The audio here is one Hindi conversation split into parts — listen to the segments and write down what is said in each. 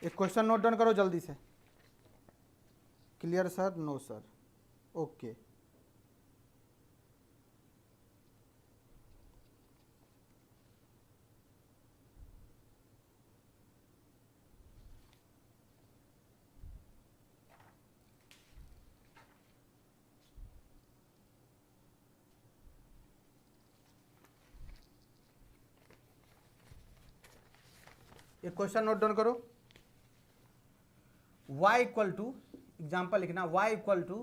एक क्वेश्चन नोट डाउन करो जल्दी से। Clear sir? No sir. Okay, एक क्वेश्चन नोट डाउन करो। y इक्वल टू, एग्जाम्पल लिखना, y equal to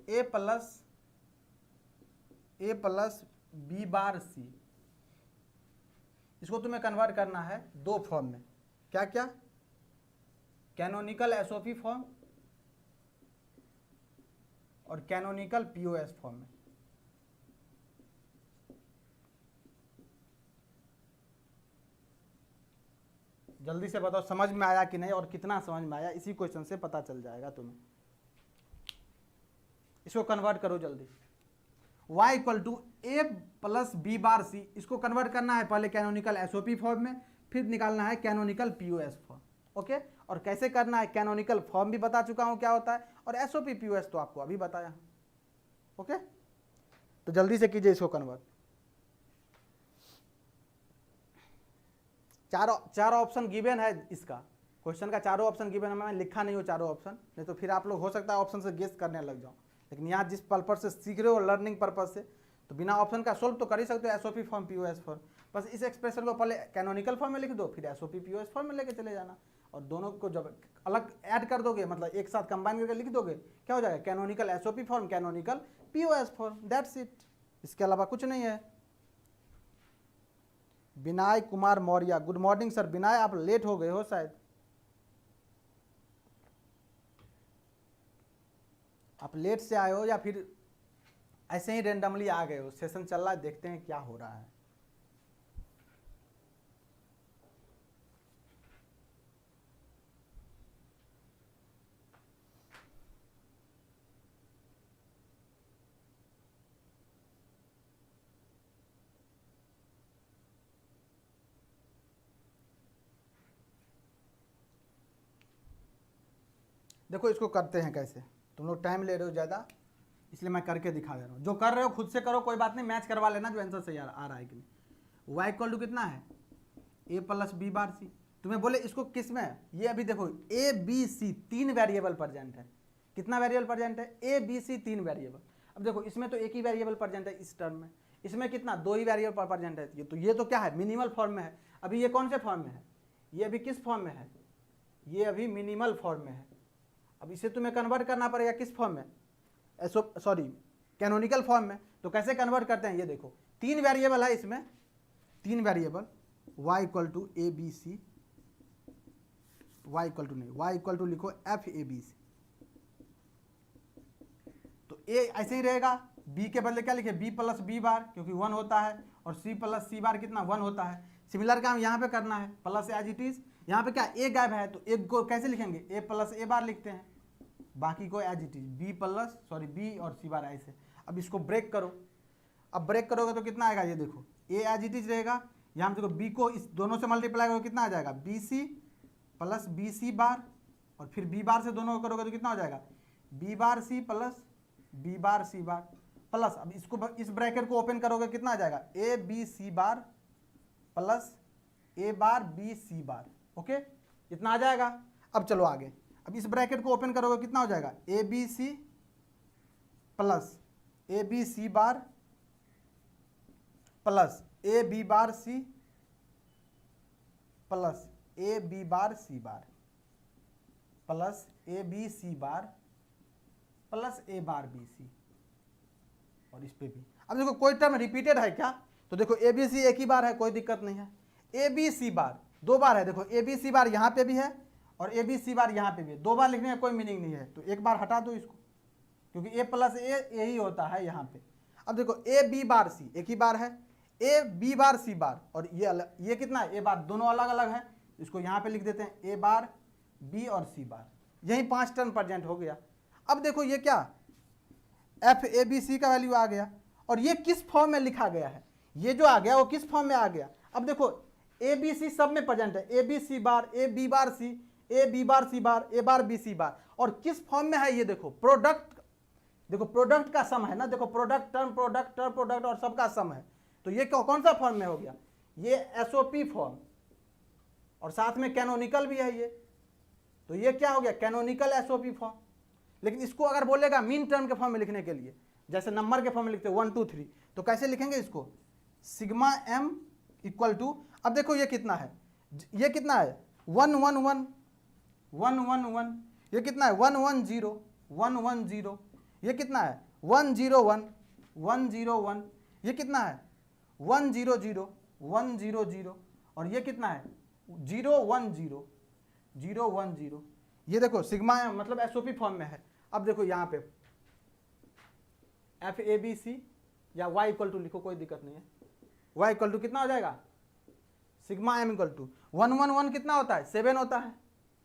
A plus B bar C. इसको तुम्हें कन्वर्ट करना है दो फॉर्म में। क्या क्या? कैनोनिकल एसओपी फॉर्म और कैनोनिकल पीओएस फॉर्म में। जल्दी से बताओ समझ में आया कि नहीं, और कितना समझ में आया, इसी क्वेश्चन से पता चल जाएगा तुम्हें। इसको कन्वर्ट करो जल्दी। y equal to A plus B bar C, इसको कन्वर्ट करना है पहले कैनोनिकल एसओपी फॉर्म में, फिर निकालना है कैनोनिकल पीओएस फॉर्म। ओके, और कैसे करना है, कैनोनिकल फॉर्म भी बता चुका हूं क्या होता है, और एसओपी पीओएस तो आपको अभी बताया। ओके, तो जल्दी से कीजिए इसको कन्वर्ट। चारों ऑप्शन गिवन है, इसका क्वेश्चन का चारों ऑप्शन गिवन है। मैं लिखा नहीं हूँ चारों ऑप्शन, नहीं तो फिर आप लोग हो सकता है ऑप्शन से गेस करने लग जाओ। लेकिन यहाँ जिस पर्पज से सीख रहे हो, लर्निंग पर्पज से, तो बिना ऑप्शन का सोल्व तो कर ही सकते हो एसओपी फॉर्म पीओएस फॉर्म। बस इस एक्सप्रेशन को पहले कैनोनिकल फॉर्म में लिख दो, फिर एसओपी पीओएस फॉर्म में लेके चले जाना, और दोनों को जब अलग ऐड कर दोगे, मतलब एक साथ कंबाइन करके लिख दोगे, क्या हो जाएगा, canonical SOP form, canonical POS form, that's it. इसके अलावा कुछ नहीं है। Vinay Kumar Maurya, good morning sir. Vinay आप लेट हो गए हो शायद, आप लेट से आए हो या फिर ऐसे ही रेंडमली आ गए हो। सेशन चल रहा है, देखते हैं क्या हो रहा है। देखो इसको करते हैं कैसे, तुम लोग टाइम ले रहे हो ज़्यादा, इसलिए मैं करके दिखा दे रहा हूँ। जो कर रहे हो खुद से करो, कोई बात नहीं, मैच करवा लेना जो आंसर सही आ रहा है कि नहीं। y इक्वल टू कितना है, a प्लस बी बार सी। तुम्हें बोले इसको किस में, ये अभी देखो a b c तीन वेरिएबल प्रेजेंट है। कितना वेरिएबल प्रेजेंट है, a b c तीन वेरिएबल। अब देखो इसमें तो एक ही वेरिएबल प्रेजेंट है इस टर्म में, इसमें कितना, दो ही वेरिएबल प्रेजेंट है। ये तो क्या है, मिनिमल फॉर्म में है। अभी ये कौन से फॉर्म में है, ये अभी किस फॉर्म में है, ये अभी मिनिमल फॉर्म में है। अब इसे तुम्हें कन्वर्ट करना पड़ेगा किस फॉर्म में, कैनोनिकल फॉर्म में। तो कैसे कन्वर्ट करते हैं, ये देखो तीन वेरिएबल है इसमें, तीन variable, y equal to A B C, y equal to नहीं, y इक्वल टू लिखो एफ ए बी सी। तो a ऐसे ही रहेगा, b के बदले क्या लिखे, b प्लस बी बार, क्योंकि 1 होता है, और c प्लस सी बार कितना, 1 होता है। सिमिलर काम यहाँ पे करना है, प्लस एज इट इज। यहाँ पे क्या a गायब है, तो एक को कैसे लिखेंगे, a प्लस ए बार लिखते हैं, बाकी को एज इट इज बी और सी बार ऐसे। अब इसको ब्रेक करो, अब ब्रेक करोगे तो कितना आएगा, ये देखो ए एज इट इज रहेगा, यहाँ देखो बी को इस दोनों से मल्टीप्लाई करोगे कितना आ जाएगा, B C plus B C bar, और फिर बी बार से दोनों को करोगे तो कितना हो जाएगा, B bar C plus B bar C bar plus. अब इसको इस ब्रैकेट को ओपन करोगे कितना आ जाएगा, A B C bar plus A bar B C bar. Okay, इतना आ जाएगा। अब चलो आगे, अब इस ब्रैकेट को ओपन करोगे कितना हो जाएगा, A B C plus A B C bar plus A B bar C plus A B bar C bar plus A B C bar plus A bar B C, और इस पे भी। अब देखो कोई टर्म रिपीटेड है क्या, तो देखो ए बी सी एक ही बार है, कोई दिक्कत नहीं है। ए बी सी बार दो बार है, देखो ए बी सी बार यहाँ पे भी है और ए बी सी बार यहाँ पे भी है। दो बार लिखने का कोई मीनिंग नहीं है, तो एक बार हटा दो इसको, क्योंकि ए प्लस ए यही होता है यहाँ पे। अब देखो ए बी बार सी एक ही बार है, A B bar C bar, और ये कितना है, ए बार, दोनों अलग अलग है, इसको यहाँ पे लिख देते हैं ए बार बी और सी बार। यही 5 टर्म प्रेजेंट हो गया। अब देखो ये क्या, एफ ए बी सी का वैल्यू आ गया, और ये किस फॉर्म में लिखा गया है, ये जो आ गया वो किस फॉर्म में आ गया। अब देखो ए बी सी सब में प्रेजेंट है, A B C bar, A B bar C, A B bar C bar, A bar B C bar, और किस फॉर्म में है ये देखो, प्रोडक्ट, देखो प्रोडक्ट का सम है ना, देखो प्रोडक्ट टर्म प्रोडक्ट और सबका सम है, तो ये कौन सा फॉर्म में हो गया, ये एसओपी फॉर्म, और साथ में कैनोनिकल भी है ये, तो ये क्या हो गया, कैनोनिकल एसओपी फॉर्म। लेकिन इसको अगर बोलेगा मीन टर्म के फॉर्म में लिखने के लिए, जैसे नंबर के फॉर्म में लिखते हैं 1 2 3, तो कैसे लिखेंगे इसको, सिग्मा एम इक्वल टू, अब देखो ये कितना है, ये कितना है 1 1 1 1 1 1, ये कितना है 1 1 0 1 1 0, ये कितना है 1 0 1 1 0 1, ये कितना है 1 0 0 1 0 0, और ये कितना है 0 1 0 0 1 0। ये देखो सिग्मा एम मतलब एसओपी फॉर्म में है। अब देखो यहाँ पे एफ ए बी सी या y इक्वल टू लिखो, कोई दिक्कत नहीं है, y इक्वल टू कितना हो जाएगा, सिग्मा एम इक्वल टू 1 1 1 कितना होता है 7 होता है,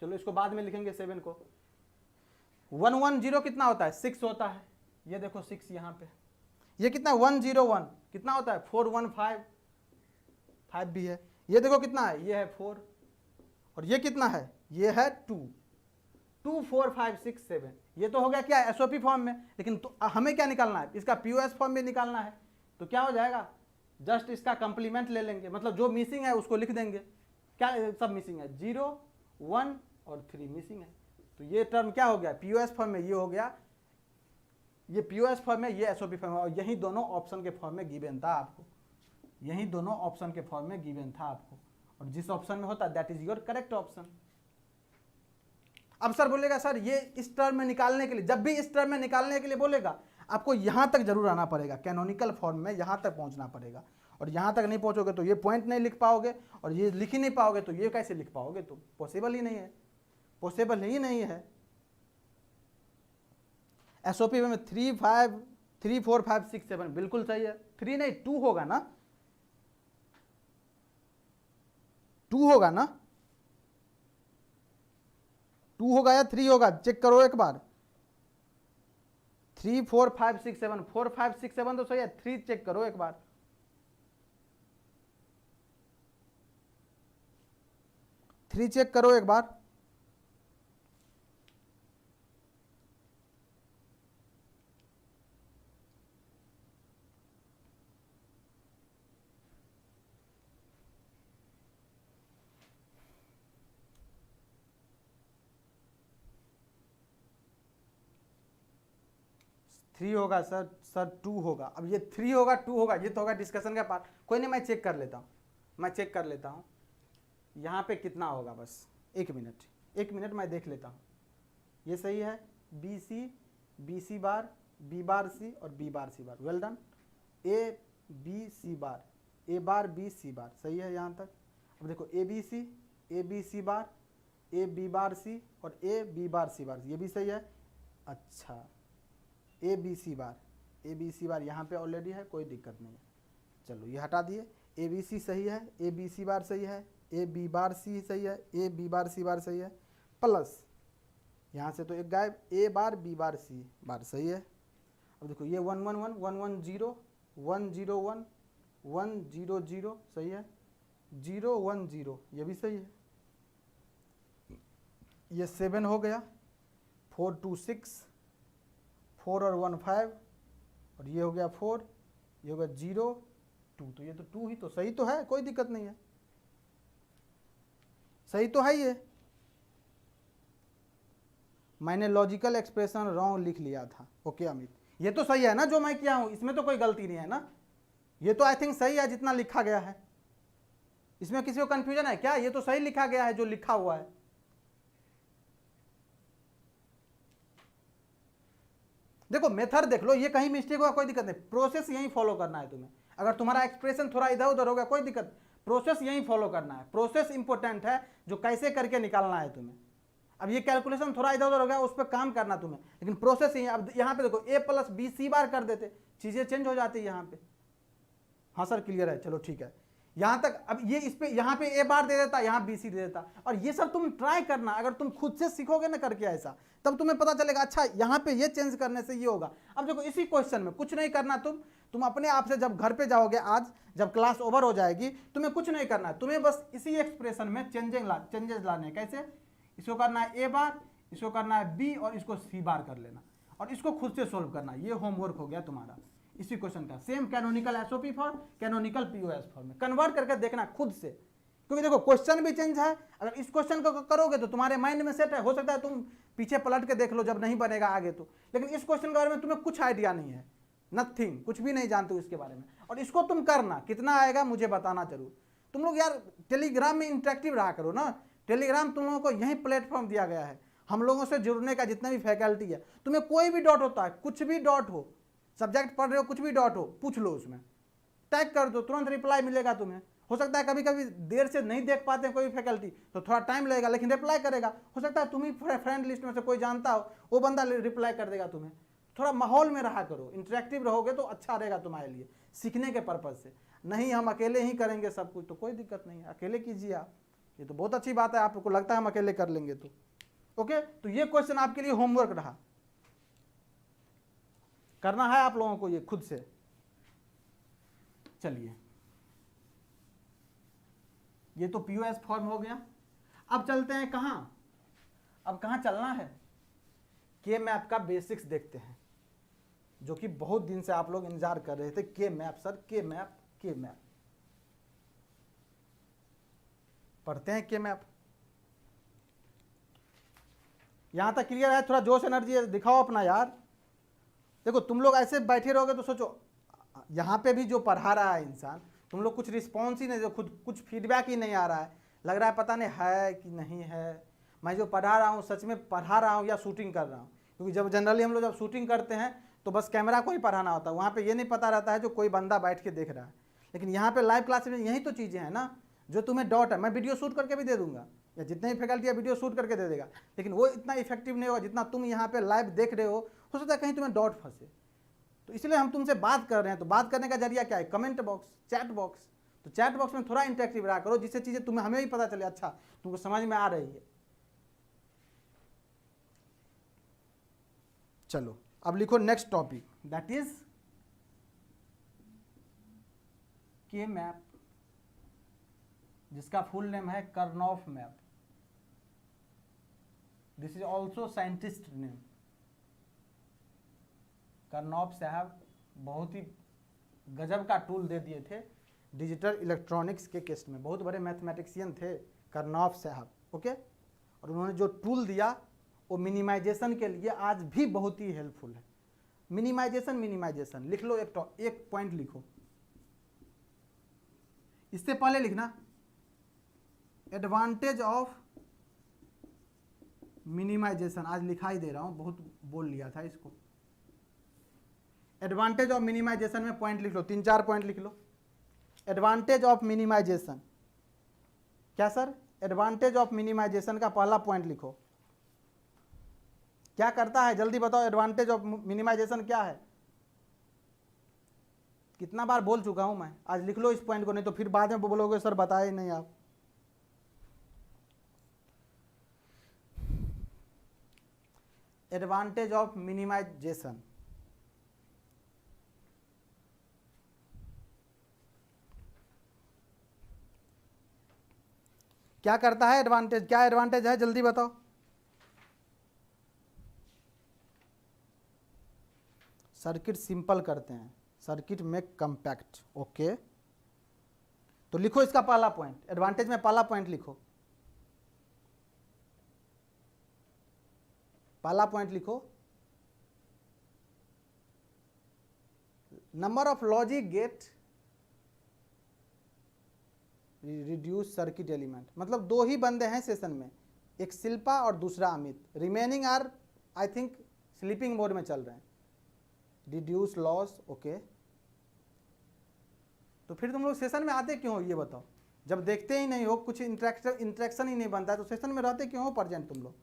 चलो इसको बाद में लिखेंगे 7 को, 1 1 0 कितना होता है 6 होता है, ये देखो 6 यहाँ पे, ये कितना 1 0 1 कितना होता है 4 1 5 5 भी है, ये देखो कितना है, ये है 4, और ये कितना है, ये है 2 2 4 5 6 7, ये तो हो गया क्या एसओपी फॉर्म में। लेकिन तो हमें क्या निकालना है, इसका पीओएस फॉर्म में निकालना है, तो क्या हो जाएगा, जस्ट इसका कंप्लीमेंट ले लेंगे, मतलब जो मिसिंग है उसको लिख देंगे, क्या सब मिसिंग है 0 1 और 3 मिसिंग है, तो ये टर्म क्या हो गया पीओएस फॉर्म में, ये हो गया, ये पीओएस फॉर्म में, ये एसओपी फॉर्म में, और यही दोनों ऑप्शन के फॉर्म में गिवन था आपको, यही दोनों ऑप्शन के फॉर्म में गिवन था आपको, और जिस ऑप्शन में होता that is your correct option. अब सर बोलेगा सर ये इस टर्म में निकालने के लिए, जब भी इस टर्म में निकालने के लिए बोलेगा आपको यहां तक जरूर आना पड़ेगा, कैनोनिकल फॉर्म में यहां तक पहुंचना पड़ेगा, और यहां तक नहीं पहुंचोगे तो ये पॉइंट नहीं लिख पाओगे, और ये लिख ही नहीं पाओगे तो ये कैसे लिख पाओगे, तो पॉसिबल ही नहीं है, पॉसिबल ही नहीं है। एसओपी में 3 4 5 6 7 बिल्कुल सही है, 3 नहीं 2 होगा ना, 2 होगा ना, 2 होगा या 3 होगा, चेक करो एक बार, 3 4 5 6 7 4 5 6 7 तो सही है, 3 चेक करो एक बार, 3 चेक करो एक बार, थ्री होगा सर 2 होगा, अब ये 3 होगा 2 होगा, ये तो होगा डिस्कशन का पार्ट, कोई नहीं मैं चेक कर लेता हूँ, यहाँ पे कितना होगा, बस 1 मिनट मैं देख लेता हूँ, ये सही है, बी सी बार बी बार सी और B bar C bar, well done, A B C bar A bar B C bar सही है यहाँ तक। अब देखो ए B C bar A B bar C और ए बी बार सी बार, ये भी सही है, अच्छा ए बी सी बार यहाँ पे ऑलरेडी है, कोई दिक्कत नहीं है, चलो ये हटा दिए, ए बी सी सही है, ए बी सी बार सही है, ए बी बार सी सही है, A B bar C bar सही है, प्लस यहाँ से तो एक गायब, ए bar B bar C bar सही है। अब देखो ये 1 1 1 1 1 0 1 0 1 1 0 0 सही है, 0 1 0 ये भी सही है, ये 7 हो गया, 4 2 6 4 और 1 5, और ये हो गया 4, ये होगा 0 2, तो ये तो 2 ही तो सही तो है, कोई दिक्कत नहीं है, सही तो है ये, मैंने लॉजिकल एक्सप्रेशन रॉन्ग लिख लिया था, ओके अमित, ये तो सही है ना जो मैं किया हूं, इसमें तो कोई गलती नहीं है ना, ये तो आई थिंक सही है जितना लिखा गया है, इसमें किसी को कंफ्यूजन है क्या, ये तो सही लिखा गया है जो लिखा हुआ है। देखो मेथड देख लो, ये कहीं मिस्टेक होगा कोई दिक्कत नहीं, प्रोसेस यही फॉलो करना है तुम्हें, अगर तुम्हारा एक्सप्रेशन थोड़ा इधर उधर होगा कोई दिक्कत, प्रोसेस यही फॉलो करना है, प्रोसेस इंपॉर्टेंट है, जो कैसे करके निकालना है तुम्हें। अब ये कैलकुलेशन थोड़ा इधर उधर हो गया, उस पर काम करना तुम्हें, लेकिन प्रोसेस यही। अब यहाँ पे देखो ए प्लस बी सी बार कर देते, चीजें चेंज हो जाती है यहाँ पे। हाँ सर क्लियर है, चलो ठीक है यहाँ तक। अब ये इस पे यहाँ पे ए बार दे देता, यहाँ बी सी दे देता, और ये सब तुम ट्राई करना, अगर तुम खुद से सीखोगे ना करके ऐसा, तब तुम्हें पता चलेगा अच्छा यहाँ पे ये चेंज करने से ये होगा। अब देखो इसी क्वेश्चन में कुछ नहीं करना, तुम अपने आप से जब घर पे जाओगे, आज जब क्लास ओवर हो जाएगी, तुम्हें कुछ नहीं करना है, तुम्हें बस इसी एक्सप्रेशन में चेंजेस लाने। कैसे, इसको करना है ए बार, इसको करना है बी और इसको सी बार कर लेना और इसको खुद से सोल्व करना। ये होमवर्क हो गया तुम्हारा इसी क्वेश्चन का। Same canonical SOP form, canonical POS form में कन्वर्ट करके देखना खुद से, क्योंकि देखो क्वेश्चन भी चेंज है। अगर इस क्वेश्चन को करोगे तो तुम्हारे माइंड में सेट है, हो सकता है तुम पीछे पलट के देख लो जब नहीं बनेगा आगे तो, लेकिन इस क्वेश्चन के बारे में तुम्हें कुछ आइडिया नहीं है, नथिंग, कुछ भी नहीं जानते हो इसके बारे में। और इसको तुम करना, कितना आएगा मुझे बताना जरूर। तुम लोग यार टेलीग्राम में इंटरेक्टिव रहा करो ना, टेलीग्राम तुम लोगों को यही प्लेटफॉर्म दिया गया है हम लोगों से जुड़ने का। जितना भी फैकल्टी है, तुम्हें कोई भी डाउट होता है, कुछ भी डाउट हो, सब्जेक्ट पढ़ रहे हो, कुछ भी डाउट हो, पूछ लो, उसमें टैग कर दो, तुरंत रिप्लाई मिलेगा तुम्हें। हो सकता है कभी कभी देर से नहीं देख पाते हैं कोई फैकल्टी तो थोड़ा टाइम लगेगा, लेकिन रिप्लाई करेगा। हो सकता है तुम ही फ्रेंड लिस्ट में से कोई जानता हो, वो बंदा रिप्लाई कर देगा तुम्हें। थोड़ा माहौल में रहा करो, इंटरेक्टिव रहोगे तो अच्छा रहेगा तुम्हारे लिए, सीखने के पर्पज से। नहीं हम अकेले ही करेंगे सब कुछ तो कोई दिक्कत नहीं है, अकेले कीजिए आप, ये तो बहुत अच्छी बात है। आपको लगता है हम अकेले कर लेंगे तो ओके। तो ये क्वेश्चन आपके लिए होमवर्क रहा, करना है आप लोगों को ये खुद से। चलिए, ये तो पीओएस फॉर्म हो गया। अब चलते हैं कहां, अब कहां चलना है, के मैप का बेसिक्स देखते हैं, जो कि बहुत दिन से आप लोग इंतजार कर रहे थे। के मैप सर, के मैप, के मैप पढ़ते हैं। के मैप यहां तक क्लियर है? थोड़ा जोश एनर्जी दिखाओ अपना यार। देखो तुम लोग ऐसे बैठे रहोगे तो सोचो, यहां पे भी जो पढ़ा रहा है इंसान, तुम लोग कुछ रिस्पॉन्स ही नहीं, जो खुद कुछ फीडबैक ही नहीं आ रहा है, लग रहा है पता नहीं है कि नहीं है। मैं जो पढ़ा रहा हूँ सच में पढ़ा रहा हूँ या शूटिंग कर रहा हूँ, क्योंकि जब जनरली हम लोग जब शूटिंग करते हैं तो बस कैमरा को ही पढ़ाना होता है, वहाँ पे ये नहीं पता रहता है जो कोई बंदा बैठ के देख रहा है। लेकिन यहाँ पे लाइव क्लास में यही तो चीज़ें हैं ना, जो तुम्हें डाउट है। मैं वीडियो शूट करके भी दे दूंगा, या जितने भी फैकल्टी है वीडियो शूट करके दे देगा, लेकिन वो इतना इफेक्टिव नहीं होगा जितना तुम यहाँ पे लाइव देख रहे हो सकता है कहीं तुम्हें डाउट फंसे। तो इसलिए हम तुमसे बात कर रहे हैं। तो बात करने का जरिया क्या है? Comment box, chat box. तो चैट बॉक्स में थोड़ा इंटरेक्टिव रहा करो, जिससे चीज़ें तुम्हें हमें भी पता चले, अच्छा तुमको समझ में आ रही है। चलो अब लिखो next topic, that is K map, जिसका फुल नेम है Karnaugh map. This is also scientist name. Karnaugh साहब बहुत ही गजब का टूल दे दिए थे डिजिटल इलेक्ट्रॉनिक्स के केस में, बहुत बड़े मैथमेटिशियन थे कर्नॉफ साहब, ओके। और उन्होंने जो टूल दिया वो मिनिमाइजेशन के लिए आज भी बहुत ही हेल्पफुल है। मिनिमाइजेशन, मिनिमाइजेशन लिख लो, एक पॉइंट लिखो। इससे पहले लिखना एडवांटेज ऑफ मिनिमाइजेशन, आज लिखा ही दे रहा हूं, बहुत बोल लिया था इसको। एडवांटेज ऑफ मिनिमाइजेशन में पॉइंट लिख लो, 3-4 पॉइंट लिख लो। एडवांटेज ऑफ मिनिमाइजेशन क्या सर? एडवांटेज ऑफ मिनिमाइजेशन का पहला पॉइंट लिखो। क्या करता है जल्दी बताओ, एडवांटेज ऑफ मिनिमाइजेशन क्या है? कितना बार बोल चुका हूं मैं, आज लिख लो इस पॉइंट को, नहीं तो फिर बाद में बोलोगे सर बताए नहीं आप। एडवांटेज ऑफ मिनिमाइजेशन क्या करता है? एडवांटेज, क्या एडवांटेज है जल्दी बताओ। सर्किट सिंपल करते हैं, सर्किट में कम्पैक्ट, ओके। तो लिखो इसका पहला पॉइंट, एडवांटेज में पहला पॉइंट लिखो, पहला पॉइंट लिखो। Number of logic get reduce circuit element, मतलब 2 ही बंदे हैं सेशन में, एक शिल्पा और दूसरा Amit. Remaining are I think sleeping mode में चल रहे हैं। Reduce loss, okay. तो फिर तुम लोग सेशन में आते क्यों हो ये बताओ? जब देखते ही नहीं हो, कुछ इंटरेक्शन ही नहीं बनता है, तो सेशन में रहते क्यों हो प्रेजेंट तुम लोग?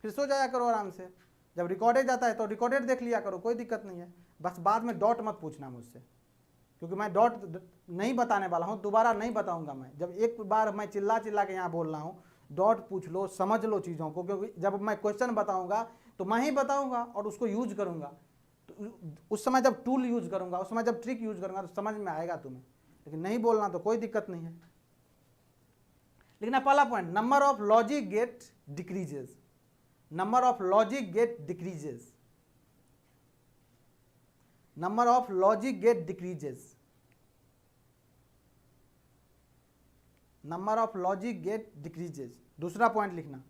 फिर सो जाया करो आराम से। जब रिकॉर्डेड जाता है तो रिकॉर्डेड देख लिया करो, कोई दिक्कत नहीं है। बस बाद में डॉट मत पूछना मुझसे, क्योंकि मैं डॉट नहीं बताने वाला हूँ, दोबारा नहीं बताऊंगा मैं। जब एक बार मैं चिल्ला चिल्ला के यहाँ बोल रहा हूँ, डॉट पूछ लो, समझ लो चीज़ों को, क्योंकि जब मैं क्वेश्चन बताऊंगा तो मैं ही बताऊंगा और उसको यूज करूंगा। तो उस समय जब टूल यूज करूंगा, उस समय जब ट्रिक यूज करूंगा तो समझ में आएगा तुम्हें, लेकिन नहीं बोलना तो कोई दिक्कत नहीं है। लिखना पहला point, number of logic gate decreases, number of logic gate decreases, number of logic gate decreases, number of logic gate decreases. दूसरा पॉइंट लिखना,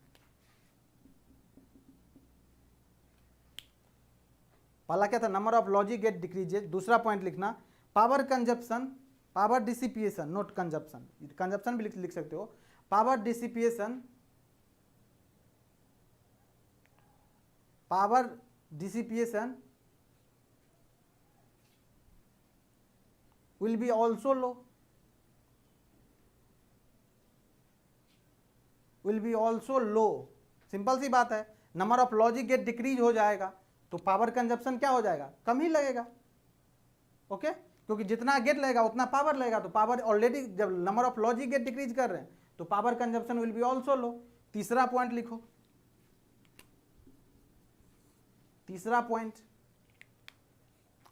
पहला क्या था, number of logic gate decreases. दूसरा पॉइंट लिखना, power consumption, power dissipation, note consumption, consumption भी लिख सकते हो, power dissipation, power dissipation will be also low, will be also low। Simple सी बात है, number of logic gate decrease हो जाएगा तो पावर कंजप्शन क्या हो जाएगा, कम ही लगेगा। ओके, क्योंकि जितना गेट लगेगा उतना पावर लगेगा, तो पावर ऑलरेडी जब number of logic gate decrease कर रहे हैं तो power consumption will be also low. तीसरा पॉइंट लिखो, तीसरा पॉइंट,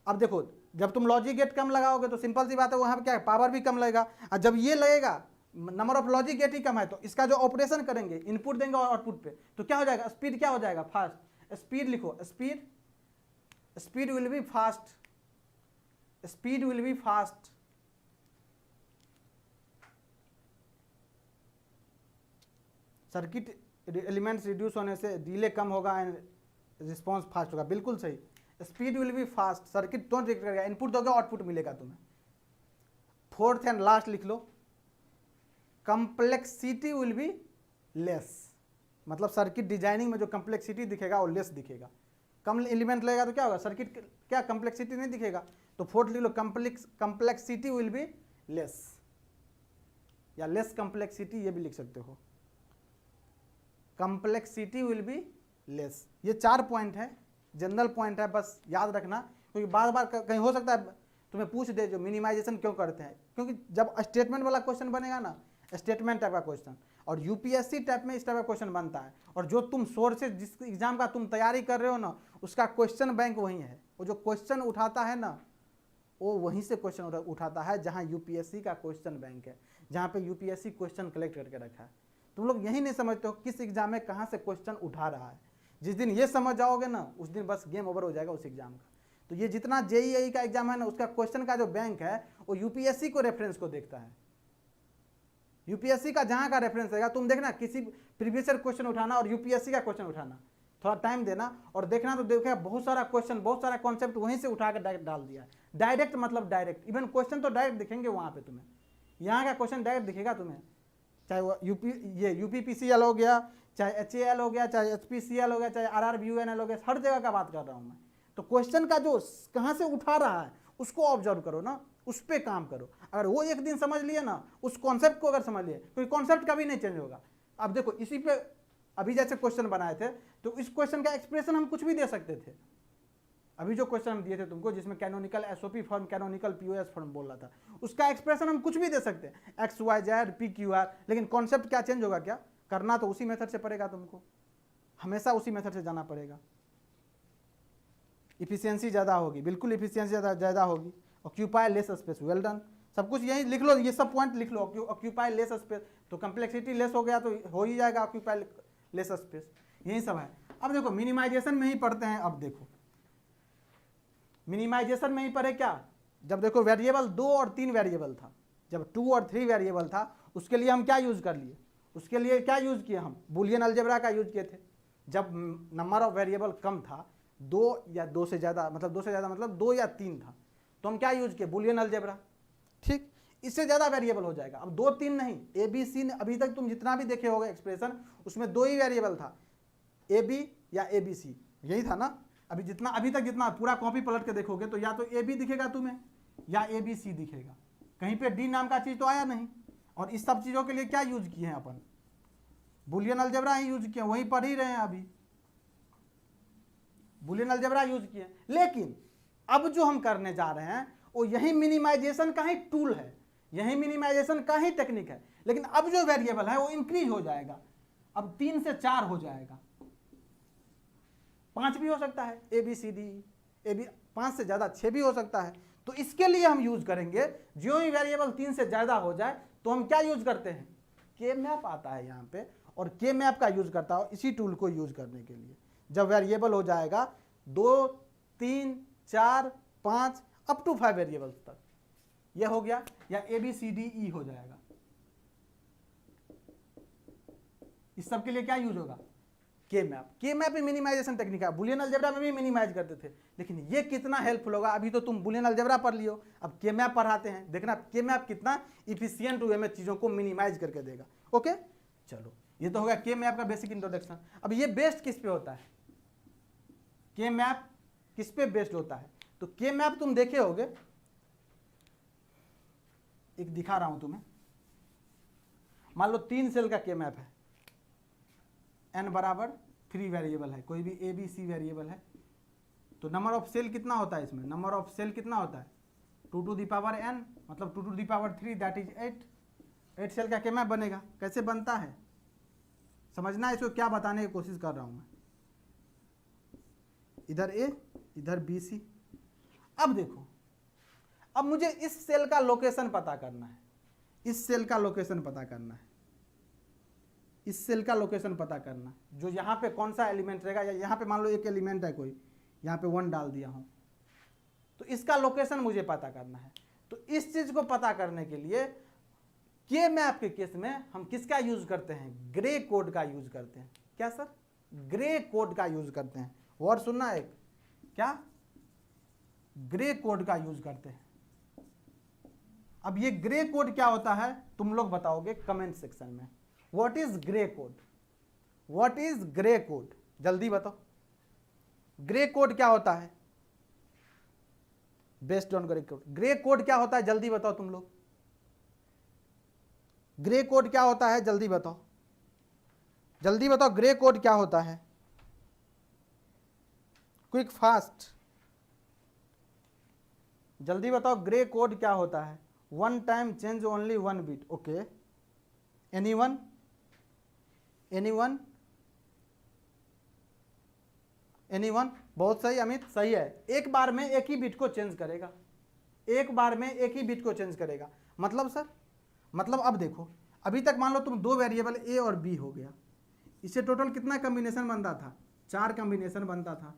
अब देखो जब तुम लॉजिक गेट कम लगाओगे तो सिंपल सी बात है वहां पर क्या है, पावर भी कम लगेगा, और जब ये लगेगा नंबर ऑफ लॉजिक गेट ही कम है तो इसका जो ऑपरेशन करेंगे, इनपुट देंगे और आउटपुट पे, तो क्या हो जाएगा, स्पीड क्या हो जाएगा, फास्ट। स्पीड लिखो, speed, speed will be fast, speed will be fast. Circuit elements reduce होने से डिले कम होगा एंड रिस्पॉन्स फास्ट होगा, बिल्कुल सही। Speed will be fast, circuit तुरंत रिएक्ट करेगा, इनपुट दोगे आउटपुट मिलेगा तुम्हें। फोर्थ एंड लास्ट लिख लो, कंप्लेक्सिटी विल बी लेस, मतलब सर्किट डिजाइनिंग में जो कंप्लेक्सिटी दिखेगा वो लेस दिखेगा। कम एलिमेंट लगेगा तो क्या होगा, सर्किट क्या कंप्लेक्सिटी नहीं दिखेगा। तो फोर्थ लिख लो, कंप्लेक्सिटी विल बी लेस, या लेस कंप्लेक्सिटी ये भी लिख सकते हो, कंप्लेक्सिटी विल बी लेस। ये 4 पॉइंट है, जनरल पॉइंट है, बस याद रखना, क्योंकि बार बार कहीं हो सकता है तुम्हें पूछ दे जो मिनिमाइजेशन क्यों करते हैं, क्योंकि जब स्टेटमेंट वाला क्वेश्चन बनेगा ना, स्टेटमेंट टाइप का क्वेश्चन, और यूपीएससी टाइप में इस टाइप का क्वेश्चन बनता है, और जो तुम सोर्सेज जिस एग्जाम का तुम तैयारी कर रहे हो ना उसका क्वेश्चन बैंक वही है, वो जो क्वेश्चन उठाता है ना वो वहीं से क्वेश्चन उठाता है जहाँ यूपीएससी का क्वेश्चन बैंक है, जहाँ पे यूपीएससी क्वेश्चन कलेक्ट करके रखा है। तुम लोग यही नहीं समझते हो किस एग्जाम में कहाँ से क्वेश्चन उठा रहा है। जिस दिन ये समझ जाओगे ना उस दिन बस गेम ओवर हो जाएगा उस एग्जाम का। तो ये जितना जेईई का एग्जाम है ना उसका क्वेश्चन का जो बैंक है वो यूपीएससी को रेफरेंस को देखता है। यूपीएससी का जहाँ का रेफरेंस रहेगा, तुम देखना किसी प्रीवियस ईयर क्वेश्चन उठाना और यूपीएससी का क्वेश्चन उठाना, थोड़ा टाइम देना और देखना, तो देखा बहुत सारा क्वेश्चन, बहुत सारा कॉन्सेप्ट वहीं से उठा के डायरेक्ट डाल दिया। डायरेक्ट मतलब डायरेक्ट, इवन क्वेश्चन तो डायरेक्ट दिखेंगे वहाँ पे तुम्हें, यहाँ का क्वेश्चन डायरेक्ट दिखेगा तुम्हें, चाहे वो यूपीपीसीएल हो गया, चाहे एचएएल हो गया, चाहे एचपीसीएल हो गया, चाहे आरआरबीयूएनएल हो गया, हर जगह का बात कर रहा हूँ मैं। तो क्वेश्चन का जो कहाँ से उठा रहा है उसको ऑब्जर्व करो ना, उस पर काम करो। अगर वो एक दिन समझ लिए ना, उस कॉन्सेप्ट को अगर समझ लिए, क्योंकि कॉन्सेप्ट कभी नहीं चेंज होगा। अब देखो इसी पे अभी जैसे क्वेश्चन बनाए थे तो इस क्वेश्चन का एक्सप्रेशन हम कुछ भी दे सकते थे। अभी जो क्वेश्चन हम दिए थे तुमको जिसमें canonical SOP form, canonical POS form बोल रहा था, उसका एक्सप्रेशन हम कुछ भी दे सकते हैं, X Y Z P Q R, लेकिन कॉन्सेप्ट क्या चेंज होगा, क्या करना तो उसी मेथड से पड़ेगा, तुमको हमेशा उसी मेथड से जाना पड़ेगा। इफिशियंसी ज़्यादा होगी, बिल्कुल इफिशियंसी ज़्यादा होगी। Occupy less space, well done, सब कुछ यही लिख लो, ये सब पॉइंट लिख लो। ऑक्यूपाई लेस स्पेस, तो कंप्लेक्सिटी लेस हो गया तो हो ही जाएगा ऑक्यूपाई लेस स्पेस, यही सब है। अब देखो मिनिमाइजेशन में ही पढ़ते हैं। अब देखो मिनिमाइजेशन में ही पढ़े क्या, जब देखो वेरिएबल 2 और 3 वेरिएबल था, जब 2 और 3 वेरिएबल था उसके लिए हम क्या यूज़ कर लिए, उसके लिए क्या यूज़ किए हम, बूलियन अलजेब्रा का यूज़ किए थे। जब नंबर ऑफ वेरिएबल कम था, 2 या 2 से ज़्यादा, मतलब 2 से ज़्यादा मतलब 2 या 3 था, तो हम क्या यूज़ किए, बूलियन अलजेब्रा। ठीक, इससे ज़्यादा वेरिएबल हो जाएगा, अब 2 3 नहीं, ए बी सी ने अभी तक तुम जितना भी देखे होगा एक्सप्रेशन उसमें 2 ही वेरिएबल था, ए बी या ए बी सी, यही था ना। अभी जितना अभी तक जितना पूरा कॉपी पलट के देखोगे तो या तो ए बी दिखेगा तुम्हें या ए बी सी दिखेगा, कहीं पे डी नाम का चीज़ तो आया नहीं। और इस सब चीज़ों के लिए क्या यूज किए हैं अपन, बूलियन अलजेब्रा ही यूज किए, वहीं पढ़ ही रहे हैं अभी, बूलियन अलजेब्रा यूज किए। लेकिन अब जो हम करने जा रहे हैं वो यही मिनिमाइजेशन का ही टूल है, यही मिनिमाइजेशन का ही टेक्निक है। लेकिन अब जो वेरिएबल है वो इंक्रीज हो जाएगा, अब 3 से 4 हो जाएगा, 5 भी हो सकता है, A B C D, A B 5 से ज़्यादा 6 भी हो सकता है। तो इसके लिए हम यूज करेंगे, जो ही वेरिएबल 3 से ज़्यादा हो जाए तो हम क्या यूज करते हैं, के मैप आता है यहाँ पे, और के मैप का यूज करता हूँ इसी टूल को यूज करने के लिए। जब वेरिएबल हो जाएगा 2, 3, 4, 5 अप टू 5 वेरिएबल्स तक, ये हो गया, या ABCDE हो जाएगा। इस सब के लिए क्या यूज होगा? के मैप। के मैप में मिनिमाइजेशन टेक्निक है, बुलियन अलजेब्रा में भी मिनिमाइज करते थे, लेकिन ये कितना हेल्पफुल होगा। अभी तो तुम बुलियन अलजेब्रा पढ़ लियो, अब के मैप पढ़ाते हैं, देखना के मैप कितना इफिशियंट वे में चीजों को मिनिमाइज करके देगा। ओके, चलो ये तो होगा के मैप का बेसिक इंट्रोडक्शन। अब ये बेस्ड किस पे होता है? के मैप किस पे बेस्ड होता है? तो के मैप तुम देखे होगे, एक दिखा रहा हूं तुम्हें। मान लो 3 सेल का के मैप है, n बराबर 3 वेरिएबल है, कोई भी ABC वेरिएबल है, तो नंबर ऑफ सेल कितना होता है इसमें? नंबर ऑफ सेल कितना होता है? 2 टू द पावर n, मतलब 2 to the power 3, that is 8 cell का के मैप बनेगा। कैसे बनता है समझना है, इसको क्या बताने की कोशिश कर रहा हूं मैं। इधर A, इधर BC। अब देखो, अब मुझे इस सेल का लोकेशन पता करना है, इस सेल का लोकेशन पता करना है, इस सेल का लोकेशन पता करना, जो यहाँ पे कौन सा एलिमेंट रहेगा, या यहाँ पे मान लो एक एलिमेंट है कोई, यहाँ पे 1 डाल दिया हूँ, तो इसका लोकेशन मुझे पता करना है। तो इस चीज को पता करने के लिए के मैप के केस में हम किसका यूज करते हैं? ग्रे कोड का यूज करते हैं। क्या सर? ग्रे कोड का यूज करते हैं। वर्ड सुनना एक, क्या? ग्रे कोड का यूज करते हैं। अब ये ग्रे कोड क्या होता है तुम लोग बताओगे कमेंट सेक्शन में। What is grey code? What is grey code? जल्दी बताओ, ग्रे कोड क्या होता है? Based on grey code, grey code क्या होता है? जल्दी बताओ तुम लोग, ग्रे कोड क्या होता है? जल्दी बताओ, जल्दी बताओ, ग्रे कोड क्या होता है? क्विक फास्ट, जल्दी बताओ, ग्रे कोड क्या होता है? 1 time change only 1 bit. Okay, anyone? Anyone? Anyone? बहुत सही अमित, सही है। एक बार में एक ही बिट को चेंज करेगा, एक बार में एक ही बिट को चेंज करेगा। मतलब सर, मतलब अब देखो, अभी तक मान लो तुम 2 वेरिएबल A और B हो गया, इससे टोटल कितना कॉम्बिनेशन बनता था? 4 कॉम्बिनेशन बनता था,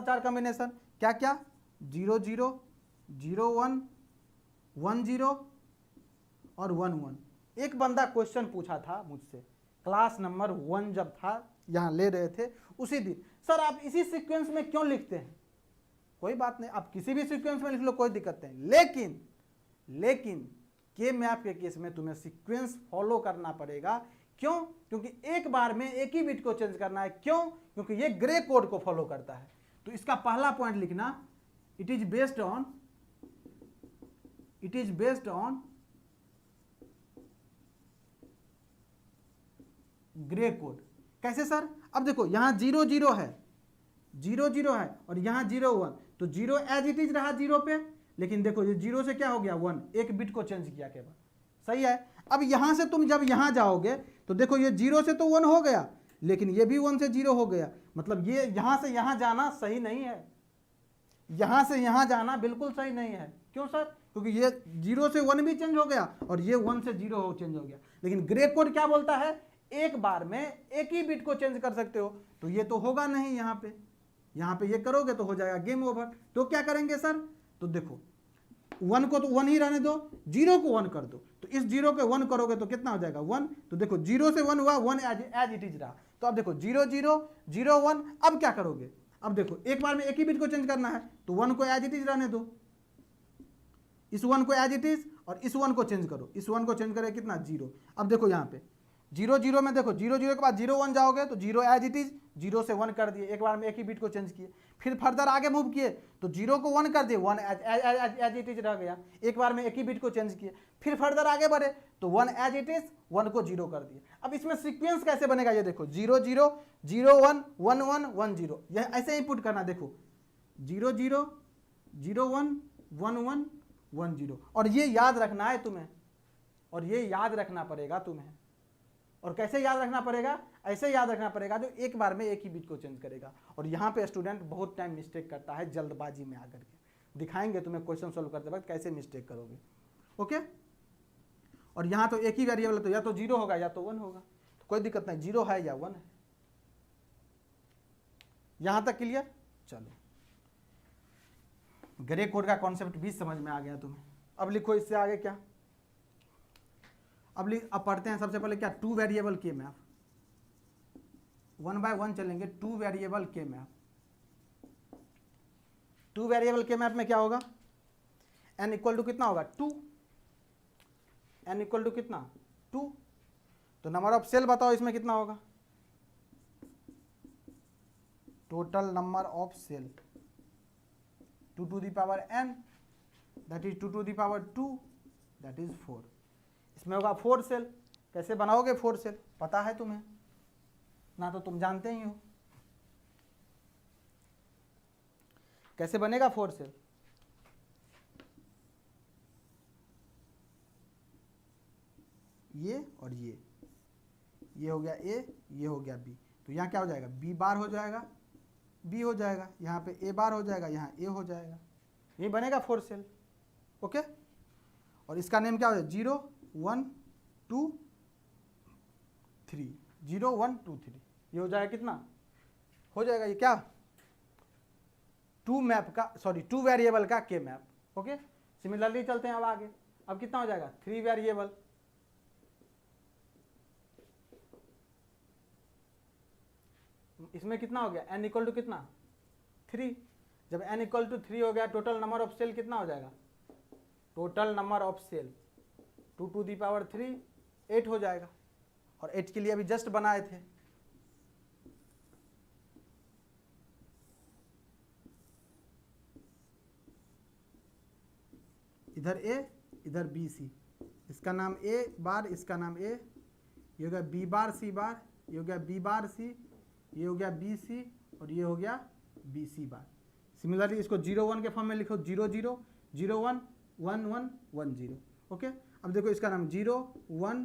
4 कॉम्बिनेशन। क्या क्या? 0 0 0 1 1 0 और 1 1। एक बंदा क्वेश्चन पूछा था मुझसे, क्लास नंबर 1 जब था, यहाँ ले रहे थे उसी दिन, सर आप इसी सीक्वेंस में क्यों लिखते हैं? कोई बात नहीं, आप किसी भी सीक्वेंस में लिख लो, कोई दिक्कत नहीं, लेकिन के मैप के केस में तुम्हें सीक्वेंस फॉलो करना पड़ेगा। क्यों? क्योंकि एक बार में एक ही बिट को चेंज करना है। क्यों? क्योंकि ये ग्रे कोड को फॉलो करता है। तो इसका पहला पॉइंट लिखना, it is based on grey code. कैसे सर? अब देखो यहाँ 0 0 है, 0 0 है, और यहाँ 0 1, तो 0 एज इट इज रहा 0 पे, लेकिन देखो ये 0 से क्या हो गया 1, एक बिट को चेंज किया केवल। सही है। अब यहाँ से तुम जब यहाँ जाओगे तो देखो ये 0 से तो 1 हो गया, लेकिन ये भी 1 से 0 हो गया, मतलब ये यहाँ से यहाँ जाना सही नहीं है, यहाँ से यहाँ जाना बिल्कुल सही नहीं है। क्यों सर? क्योंकि ये 0 से 1 भी चेंज हो गया और ये 1 से 0 चेंज हो गया। लेकिन ग्रे कोड क्या बोलता है? एक बार में एक ही बिट को चेंज कर सकते हो, तो ये तो होगा नहीं। यहाँ पे ये करोगे तो हो जाएगा गेम ओवर। तो क्या करेंगे सर? तो देखो 1 को तो 1 ही रहने दो, 0 को 1 कर दो, तो इस 0 को 1 करोगे तो कितना हो जाएगा 1। तो देखो 0 से 1 हुआ, 1 एज इट इज रहा। तो अब देखो 0 0 0 1, अब क्या करोगे? अब देखो एक बार में एक ही बिट को चेंज करना है, तो 1 को एज इट इज रहने दो, इस 1 को एज इट इज, और इस 1 को चेंज करो, इस 1 को चेंज करे कितना 0। अब देखो यहाँ पे 0 0 में देखो 0 0 के बाद 0 1 जाओगे तो 0 एज इट इज, 0 से 1 कर दिए, एक बार में एक ही बिट को चेंज किए। फिर फर्दर आगे मूव किए तो 0 को 1 कर दिए, 1 एज इट इज रह गया, एक बार में एक ही बिट को चेंज किए। फिर फर्दर आगे बढ़े तो 1 एज इट इज, 1 को 0 कर दिए। अब इसमें सीक्वेंस कैसे बनेगा ये देखो, 0 0 0 1 1 1 1 0, यह ऐसे ही पुट करना। देखो 0 0 0 1 1 1 1 0, और ये याद रखना है तुम्हें, और ये याद रखना पड़ेगा तुम्हें। और कैसे याद रखना पड़ेगा? ऐसे याद रखना पड़ेगा जो एक बार में एक ही बिट को चेंज करेगा। और यहाँ पे स्टूडेंट बहुत टाइम मिस्टेक करता है जल्दबाजी में आकर के। दिखाएंगे तुम्हें क्वेश्चन सोल्व करते वक्त कैसे मिस्टेक करोगे। ओके, और यहाँ तो एक ही वेरिएबल है, तो या तो 0 होगा या तो 1 होगा, तो कोई दिक्कत नहीं, 0 है या 1 है। यहाँ तक क्लियर? चलो, ग्रे कोड का कॉन्सेप्ट भी समझ में आ गया तुम्हें। अब लिखो इससे आगे क्या, अब पढ़ते हैं सबसे पहले क्या, 2 वेरिएबल के मैप, 1 बाय 1 चलेंगे। 2 वेरिएबल के मैप, 2 वेरिएबल के मैप में क्या होगा, n इक्वल टू कितना होगा 2, n इक्वल टू कितना 2, तो नंबर ऑफ सेल बताओ इसमें कितना होगा, total number of cell 2 to the power n, that is 2 to the power 2, that is 4। इसमें होगा 4 सेल। कैसे बनाओगे 4 सेल, पता है तुम्हें ना, तो तुम जानते ही हो कैसे बनेगा 4 सेल। ये और ये हो गया A, ये हो गया B, तो यहाँ क्या हो जाएगा, B बार हो जाएगा, B हो जाएगा, यहाँ पे A बार हो जाएगा, यहाँ A हो जाएगा, ये बनेगा 4 सेल। ओके, और इसका नेम क्या हो जाएगा, 0 1 2 3, 0 1 2 3, ये हो जाएगा कितना, हो जाएगा ये क्या, 2 मैप का, सॉरी 2 वेरिएबल का के मैप। ओके, सिमिलरली चलते हैं अब आगे। अब कितना हो जाएगा, 3 वेरिएबल, इसमें कितना हो गया, n इक्वल टू कितना 3। जब n इक्वल टू 3 हो गया, टोटल नंबर ऑफ सेल कितना हो जाएगा, total number of cell 2 to the power 3 8 हो जाएगा, और 8 के लिए अभी जस्ट बनाए थे। इधर A इधर B C, इसका नाम A बार, इसका नाम A, ये हो गया B बार C बार, ये हो गया B बार C, ये हो गया B C, और ये हो गया B C बार। सिमिलरली इसको 0 1 के फॉर्म में लिखो, 0 0 0 1 1 1 1 0। ओके, अब देखो इसका नाम 0 1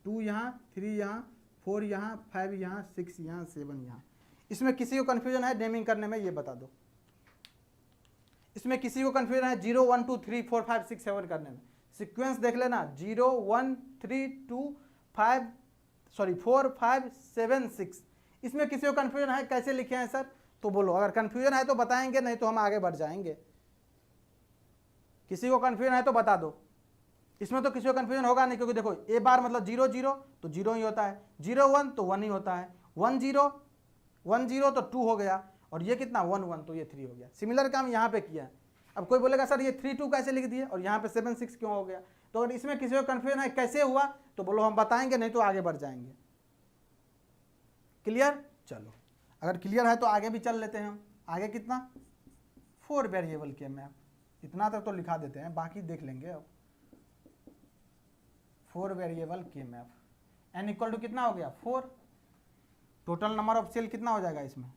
2 यहाँ, 3 यहाँ, 4 यहाँ, 5 यहाँ, 6 यहाँ, 7 यहाँ। इसमें किसी को कन्फ्यूजन है नेमिंग करने में, ये बता दो। इसमें किसी को कन्फ्यूजन है 0 1 2 3 4 5 6 7 करने में, सीक्वेंस देख लेना, 0 1 3 2 5 सॉरी 4 5 7 6। इसमें किसी को कन्फ्यूजन है कैसे लिखे हैं सर, तो बोलो, अगर कन्फ्यूजन है तो बताएंगे, नहीं तो हम आगे बढ़ जाएंगे। किसी को कन्फ्यूजन है तो बता दो। इसमें तो किसी को कन्फ्यूजन होगा नहीं, क्योंकि देखो ए बार मतलब 0 0 तो 0 ही होता है, 0 1 तो 1 ही होता है, 1 0 1 0 तो 2 हो गया, और ये कितना 1 1 तो ये 3 हो गया। सिमिलर काम यहाँ पे किया। अब कोई बोलेगा सर ये 3 2 कैसे लिख दिए और यहाँ पे 7 6 क्यों हो गया, तो अगर इसमें किसी को कन्फ्यूजन है कैसे हुआ तो बोलो हम बताएंगे, नहीं तो आगे बढ़ जाएंगे। क्लियर? चलो, अगर क्लियर है तो आगे भी चल लेते हैं हम। आगे कितना, 4 वेरिएबल के मैप, इतना तक तो लिखा देते हैं, बाकी देख लेंगे अब। 4 वेरिएबल के मैप, n इक्वल टू कितना हो गया 4, टोटल नंबर ऑफ सेल कितना हो जाएगा इसमें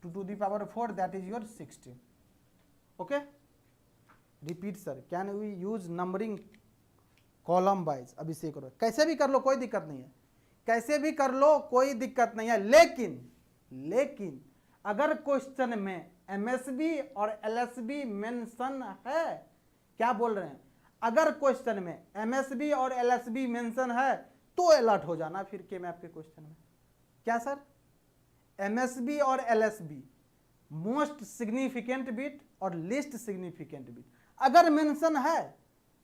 2 to the power 4, that is your 16। Okay, repeat sir, can we use numbering column wise. अब इसे करो, कैसे भी कर लो कोई दिक्कत नहीं है, कैसे भी कर लो कोई दिक्कत नहीं है, लेकिन अगर क्वेश्चन में एमएसबी और एलएसबी मेंशन है, क्या बोल रहे हैं, अगर क्वेश्चन में एमएसबी और एलएसबी मेंशन है तो अलर्ट हो जाना फिर के मैप के क्वेश्चन में। क्या सर, एमएसबी और एलएसबी, मोस्ट सिग्निफिकेंट बिट और लिस्ट सिग्निफिकेंट बिट, अगर मेंशन है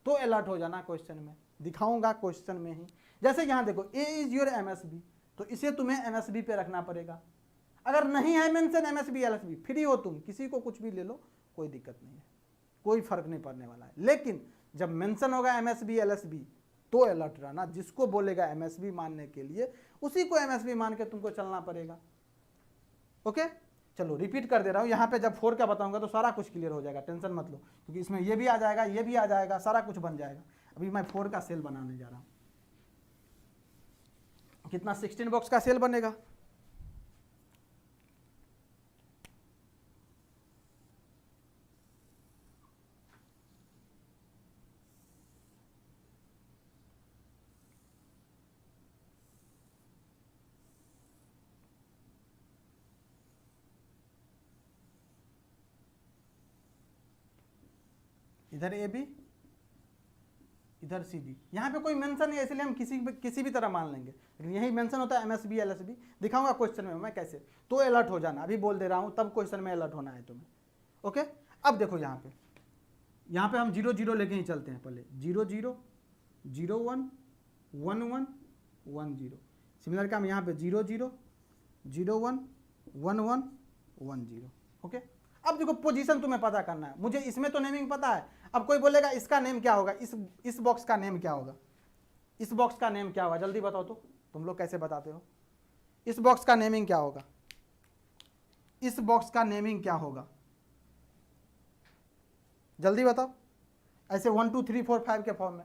तो अलर्ट हो जाना क्वेश्चन में। दिखाऊंगा क्वेश्चन में ही, जैसे यहां देखो ए इज योर एमएसबी, तो इसे तुम्हें एमएसबी पे रखना पड़ेगा। अगर नहीं है मेंशन एमएसबी एलएसबी, फ्री हो तुम, किसी को कुछ भी ले लो, कोई दिक्कत नहीं है, कोई फर्क नहीं पड़ने वाला है। लेकिन जब मेंशन होगा एमएसबी एलएसबी तो अलर्ट रहना, जिसको बोलेगा एमएसबी मानने के लिए उसी को एमएसबी मान के तुमको चलना पड़ेगा। ओके, चलो रिपीट कर दे रहा हूँ, यहाँ पे जब 4 का बताऊंगा तो सारा कुछ क्लियर हो जाएगा, टेंशन मत लो, क्योंकि इसमें ये भी आ जाएगा, ये भी आ जाएगा, सारा कुछ बन जाएगा। अभी मैं 4 का सेल बनाने जा रहा हूँ। कितना, 16 बॉक्स का सेल बनेगा। इधर ए बी इधर सी डी, यहाँ पे कोई मेंशन नहीं है इसलिए हम किसी भी तरह मान लेंगे, लेकिन यही मेंशन होता है MSB LSB। दिखाऊंगा क्वेश्चन में मैं कैसे, तो अलर्ट हो जाना, अभी बोल दे रहा हूँ तब क्वेश्चन में अलर्ट होना है तुम्हें। ओके, अब देखो यहाँ पे हम 0 0 लेके ही चलते हैं, पहले 0 0 0 1 1 1 1 0। सिमिलर का हम यहाँ पे 0 0 0 1 1 1 1 0। ओके, अब देखो पोजीशन तुम्हें पता करना है, मुझे इसमें तो नेमिंग पता है। अब कोई बोलेगा इसका नेम क्या होगा, इस बॉक्स का नेम क्या होगा, इस बॉक्स का नेम क्या होगा, जल्दी बताओ तो, तुम लोग कैसे बताते हो, इस बॉक्स का नेमिंग क्या होगा, इस बॉक्स का नेमिंग क्या होगा, जल्दी बताओ। ऐसे 1 2 3 4 5 के फॉर्म में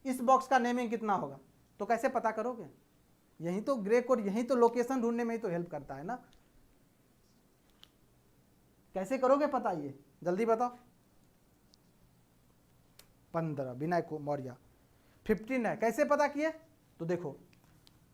इस बॉक्स का नेमिंग कितना होगा, तो कैसे पता करोगे, यही तो ग्रे कोड, यही तो लोकेशन ढूंढने में ही तो हेल्प करता है ना, कैसे करोगे पता, ये जल्दी बताओ। 15 विनय को मौर्य, 15 है, कैसे पता किए, तो देखो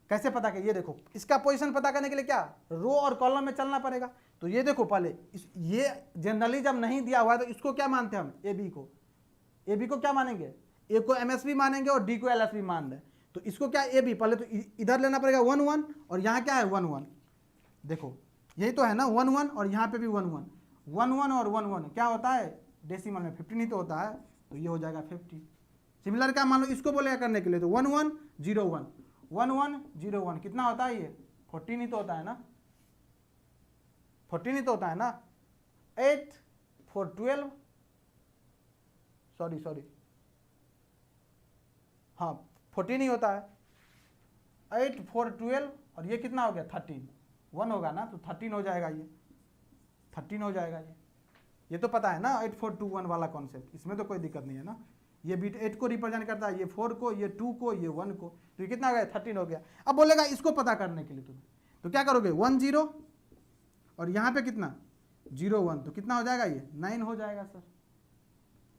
कैसे पता किए, ये देखो इसका पोजीशन पता करने के लिए क्या रो और कॉलम में चलना पड़ेगा। तो ये देखो पहले ये जनरली जब नहीं दिया हुआ है तो इसको क्या मानते हैं हम, ए बी को क्या मानेंगे, ए को MSB मानेंगे और डी को LSB मान रहे, तो इसको क्या ए बी, पहले तो इधर लेना पड़ेगा 1 1 और यहाँ क्या है 1 1, देखो यही तो है ना 1 1 और यहाँ पे भी 1 1 1 1 और 1 1 क्या होता है डेसिमल में 15 ही तो होता है, तो ये हो जाएगा 50। सिमिलर का मान लो इसको बोलेगा करने के लिए, तो 1 1 0 1 1 1 0 1 कितना होता है ये 14 ही तो होता है ना, 14 ही तो होता है ना, 8 4 12 सॉरी हाँ 14 ही होता है, 8 4 12 और ये कितना हो गया 13, 1 होगा ना, तो 13 हो जाएगा, ये 13 हो जाएगा, ये तो पता है ना 8 4 2 1 वाला कॉन्सेप्ट, इसमें तो कोई दिक्कत नहीं है ना। ये बीट 8 को रिप्रेजेंट करता है, ये 4 को, ये 2 को, ये 1 को, तो ये कितना हो गया 13 हो गया। अब बोलेगा इसको पता करने के लिए तुम्हें, तो क्या करोगे 1 0 और यहाँ पे कितना 0 1, तो कितना हो जाएगा ये 9 हो जाएगा सर,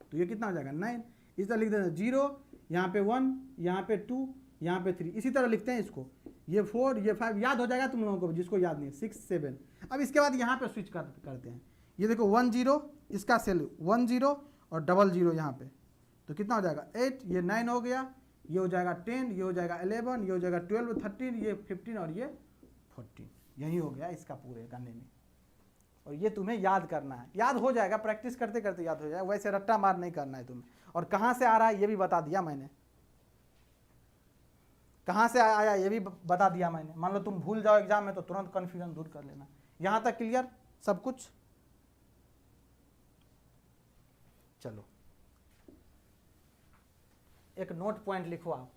तो ये कितना हो जाएगा 9, इस तरह लिख देना 0 यहाँ पे 1 यहाँ पे 2 यहाँ पे 3, इसी तरह लिखते हैं इसको, ये 4 ये 5, याद हो जाएगा तुम लोगों को, जिसको याद नहीं 6 7। अब इसके बाद यहाँ पे स्विच करते हैं, ये देखो 1 0 इसका सेल 1 0 और 0 0 यहाँ पे, तो कितना हो जाएगा 8, ये 9 हो गया, ये हो जाएगा 10, ये हो जाएगा 11, ये हो जाएगा 12 13, ये 15 और ये 14, यही हो गया इसका पूरे करने में। और ये तुम्हें याद करना है, याद हो जाएगा, प्रैक्टिस करते करते याद हो जाएगा, वैसे रट्टा मार नहीं करना है तुम्हें। और कहाँ से आ रहा है ये भी बता दिया मैंने, कहाँ से आया ये भी बता दिया मैंने, मान लो तुम भूल जाओ एग्जाम में तो तुरंत कन्फ्यूजन दूर कर लेना। यहाँ तक क्लियर सब कुछ, चलो एक नोट पॉइंट लिखो आप,